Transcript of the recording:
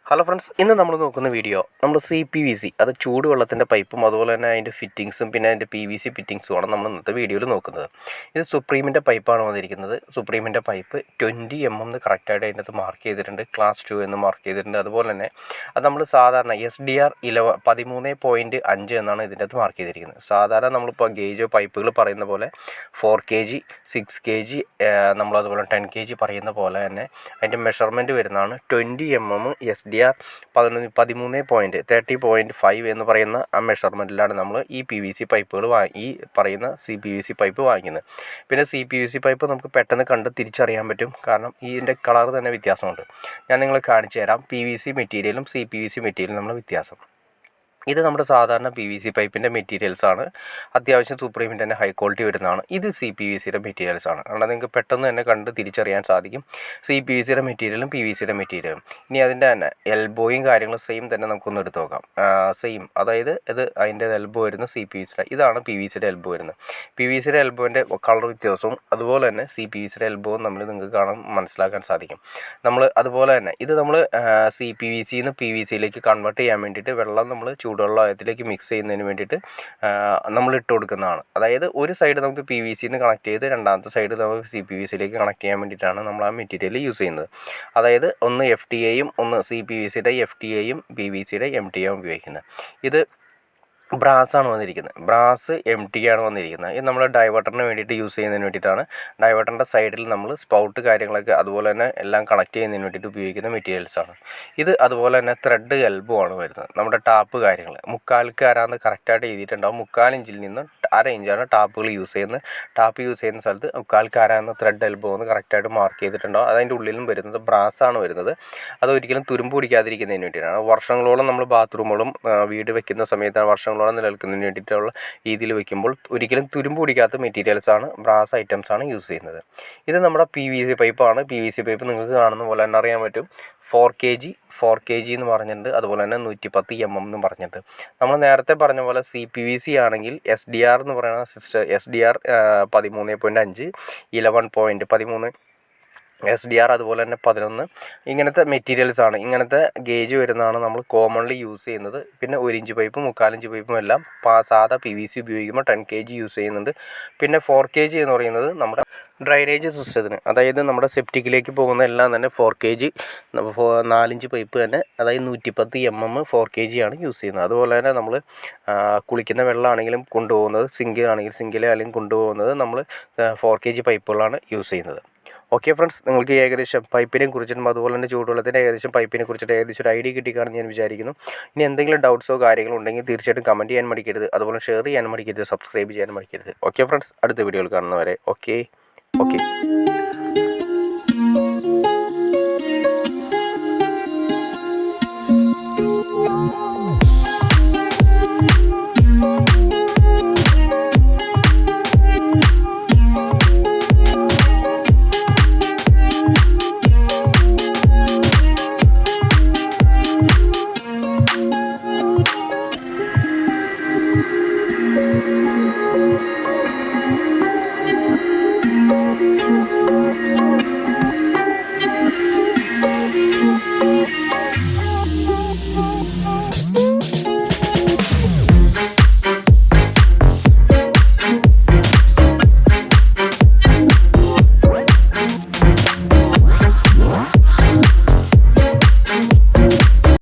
Hello friends, ഇന്ന് നമ്മൾ നോക്കുന്ന വീഡിയോ നമ്മൾ CPVC അത് ചൂടുവെള്ളത്തിൻ്റെ പൈപ്പും അതുപോലെ തന്നെ അതിൻ്റെ ഫിറ്റിങ്സും പിന്നെ അതിൻ്റെ PVC ഫിറ്റിങ്സുമാണ് നമ്മൾ ഇന്നത്തെ വീഡിയോയിൽ നോക്കുന്നത്. ഇത് സുപ്രീമിൻ്റെ പൈപ്പാണ് വന്നിരിക്കുന്നത്. സുപ്രീമിൻ്റെ പൈപ്പ് 20 mm കറക്റ്റായിട്ട് അതിൻ്റെ അകത്ത് മാർക്ക് ചെയ്തിട്ടുണ്ട്. ക്ലാസ് 2 എന്ന് മാർക്ക് ചെയ്തിട്ടുണ്ട്. അതുപോലെ തന്നെ അത് നമ്മൾ സാധാരണ SDR 13.5 എന്നാണ് ഇതിൻ്റെ അകത്ത് മാർക്ക് ചെയ്തിരിക്കുന്നത്. സാധാരണ നമ്മളിപ്പോൾ ഗേജ് പൈപ്പുകൾ പറയുന്ന പോലെ 4 kg 6 kg നമ്മളതുപോലെ 10 kg പറയുന്ന പോലെ തന്നെ അതിൻ്റെ മെഷർമെൻറ്റ് വരുന്നതാണ് 20 mm SDR 13.30.5 എന്ന് പറയുന്ന ആ മെഷർമെൻറ്റിലാണ് നമ്മൾ ഈ PVC പൈപ്പുകൾ ഈ പറയുന്ന CPVC പൈപ്പ് വാങ്ങിക്കുന്നത്. പിന്നെ CPVC പൈപ്പ് നമുക്ക് പെട്ടെന്ന് കണ്ട് തിരിച്ചറിയാൻ പറ്റും, കാരണം ഇതിൻ്റെ കളർ തന്നെ വ്യത്യാസമുണ്ട്. ഞാൻ നിങ്ങളെ കാണിച്ചു തരാം PVC മെറ്റീരിയലും CPVC മെറ്റീരിയലും നമ്മൾ വ്യത്യാസം. ഇത് നമ്മുടെ സാധാരണ PVC പൈപ്പിൻ്റെ മെറ്റീരിയൽസാണ്. അത്യാവശ്യം സുപ്രീമിൻ്റെ തന്നെ ഹൈ ക്വാളിറ്റി വരുന്നതാണ്. ഇത് CPVCയുടെ മെറ്റീരിയൽസാണ്. അതുകൊണ്ട് നിങ്ങൾക്ക് പെട്ടെന്ന് തന്നെ കണ്ട് തിരിച്ചറിയാൻ സാധിക്കും CPVCയുടെ മെറ്റീരിയലും PVCയുടെ മെറ്റീരിയലും. ഇനി അതിൻ്റെ തന്നെ എൽബോയും കാര്യങ്ങളും സെയിം തന്നെ നമുക്കൊന്ന് എടുത്ത് നോക്കാം. സെയിം, അതായത് ഇത് അതിൻ്റെ എൽബോ വരുന്നത് CPVCയുടെ, ഇതാണ് PVCയുടെ എൽബോ വരുന്നത്. PVCയുടെ എൽബോൻ്റെ കളർ വ്യത്യാസവും അതുപോലെ തന്നെ CPVCയുടെ എൽബോവും നമ്മൾ നിങ്ങൾക്ക് മനസ്സിലാക്കാൻ സാധിക്കും. നമ്മൾ അതുപോലെ തന്നെ ഇത് നമ്മൾ CPVCന്ന് PVCയിലേക്ക് കൺവേർട്ട് ചെയ്യാൻ വേണ്ടിയിട്ട് വെള്ളം നമ്മൾ ചൂടുവെള്ളത്തിലേക്ക് മിക്സ് ചെയ്യുന്നതിന് വേണ്ടിയിട്ട് നമ്മൾ ഇട്ട് കൊടുക്കുന്നതാണ്. അതായത് ഒരു സൈഡ് നമുക്ക് PVCന്ന് കണക്ട് ചെയ്ത് രണ്ടാമത്തെ സൈഡ് നമുക്ക് CPVCയിലേക്ക് കണക്ട് ചെയ്യാൻ വേണ്ടിയിട്ടാണ് നമ്മൾ ആ മെറ്റീരിയൽ യൂസ് ചെയ്യുന്നത്. അതായത് ഒന്ന് FTAയും ഒന്ന് CPVCയുടെ FTAയും PVCയുടെ MTA ഉപയോഗിക്കുന്നത്. ഇത് ബ്രാസാണ് വന്നിരിക്കുന്നത്. ബ്രാസ് MT ആണ് വന്നിരിക്കുന്നത്. ഇത് നമ്മൾ ഡൈവേർട്ടറിന് വേണ്ടിയിട്ട് യൂസ് ചെയ്യുന്നതിന് വേണ്ടിയിട്ടാണ്. ഡൈവേർട്ടറിൻ്റെ സൈഡിൽ നമ്മൾ സ്പൗട്ട് കാര്യങ്ങളൊക്കെ അതുപോലെ തന്നെ എല്ലാം കണക്ട് ചെയ്യുന്നതിന് വേണ്ടിയിട്ട് ഉപയോഗിക്കുന്ന മെറ്റീരിയൽസാണ്. ഇത് അതുപോലെ തന്നെ ത്രെഡ് എൽബോ ആണ് വരുന്നത്. നമ്മുടെ ടാപ്പ് കാര്യങ്ങൾ 3/4 അരാന്ന് കറക്റ്റായിട്ട് എഴുതിയിട്ടുണ്ടാവും. 3/4 ഇഞ്ചിൽ നിന്ന് 1/2 ഇഞ്ചാണ് ടാപ്പുകൾ യൂസ് ചെയ്യുന്നത്. ടാപ്പ് യൂസ് ചെയ്യുന്ന സ്ഥലത്ത് 3/4 അരാന്ന് ത്രെഡ് എൽബോ എന്ന് കറക്റ്റായിട്ട് മാർക്ക് ചെയ്തിട്ടുണ്ടാവും. അതിൻ്റെ ഉള്ളിലും വരുന്നത് ബ്രാസാണ് വരുന്നത്. അത് ഒരിക്കലും തുരുമ്പ് പിടിക്കാതിരിക്കുന്നതിന് വേണ്ടിയിട്ടാണ്. വർഷങ്ങളോളം നമ്മൾ ബാത്റൂമുകളും വീട് വെക്കുന്ന സമയത്താണ് വർഷങ്ങളോളം നിലനിൽക്കുന്നതിന് വേണ്ടിയിട്ടുള്ള രീതിയിൽ വയ്ക്കുമ്പോൾ ഒരിക്കലും തുരുമ്പ് പിടിക്കാത്ത മെറ്റീരിയൽസാണ്, ബ്രാസ് ഐറ്റംസാണ് യൂസ് ചെയ്യുന്നത്. ഇത് നമ്മുടെ PVC പൈപ്പാണ്. PVC പൈപ്പ് നിങ്ങൾക്ക് കാണുന്ന പോലെ തന്നെ അറിയാൻ പറ്റും. 4 kg എന്ന് പറഞ്ഞിട്ടുണ്ട്. അതുപോലെ തന്നെ 110 mm എന്ന് പറഞ്ഞിട്ട് നമ്മൾ നേരത്തെ പറഞ്ഞ പോലെ CPVC ആണെങ്കിൽ SDR എന്ന് പറയുന്ന SDR 13.5 11.13 SDR അതുപോലെ തന്നെ 11 ഇങ്ങനത്തെ മെറ്റീരിയൽസാണ്. ഇങ്ങനത്തെ ഗേജ് വരുന്നതാണ് നമ്മൾ കോമൺലി യൂസ് ചെയ്യുന്നത്. പിന്നെ 1 ഇഞ്ച് പൈപ്പും 3/4 ഇഞ്ച് പൈപ്പും എല്ലാം സാധാ PVC ഉപയോഗിക്കുമ്പോൾ 10 kg യൂസ് ചെയ്യുന്നുണ്ട്. പിന്നെ 4 kg എന്ന് പറയുന്നത് നമ്മുടെ ഡ്രൈനേജ് സിസ്റ്റത്തിന്, അതായത് നമ്മുടെ സെപ്റ്റിക്കിലേക്ക് പോകുന്ന എല്ലാം തന്നെ 4 kg 4 ഇഞ്ച് പൈപ്പ് തന്നെ, അതായത് 110 mm 4 kg ആണ് യൂസ് ചെയ്യുന്നത്. അതുപോലെ തന്നെ നമ്മൾ കുളിക്കുന്ന വെള്ളമാണെങ്കിലും കൊണ്ടുപോകുന്നത്, സിങ്കിലെ അല്ലെങ്കിൽ കൊണ്ടുപോകുന്നത് നമ്മൾ 4 kg പൈപ്പുകളാണ് യൂസ് ചെയ്യുന്നത്. ഓക്കെ ഫ്രണ്ട്സ്, നിങ്ങൾക്ക് ഏകദേശം പൈപ്പിനെ കുറിച്ചിട്ടും അതുപോലെ തന്നെ ചൂടുവെള്ളത്തിൻ്റെ പൈപ്പിനെ കുറിച്ചിട്ട് ഏകദേശം ഒരു ഐഡിയ കിട്ടിക്കാണെന്ന് ഞാൻ വിചാരിക്കുന്നു. ഇനി എന്തെങ്കിലും ഡൗട്ട്സോ കാര്യങ്ങളോ ഉണ്ടെങ്കിൽ തീർച്ചയായിട്ടും കമൻറ്റ് ചെയ്യാൻ മടിക്കരുത്. അതുപോലെ ഷെയർ ചെയ്യാൻ മടിക്കരുത്, സബ്സ്ക്രൈബ് ചെയ്യാൻ മടിക്കരുത്. ഓക്കെ ഫ്രണ്ട്സ്, അടുത്ത വീഡിയോയിൽ കാണുന്നവരെ ഓക്കെ.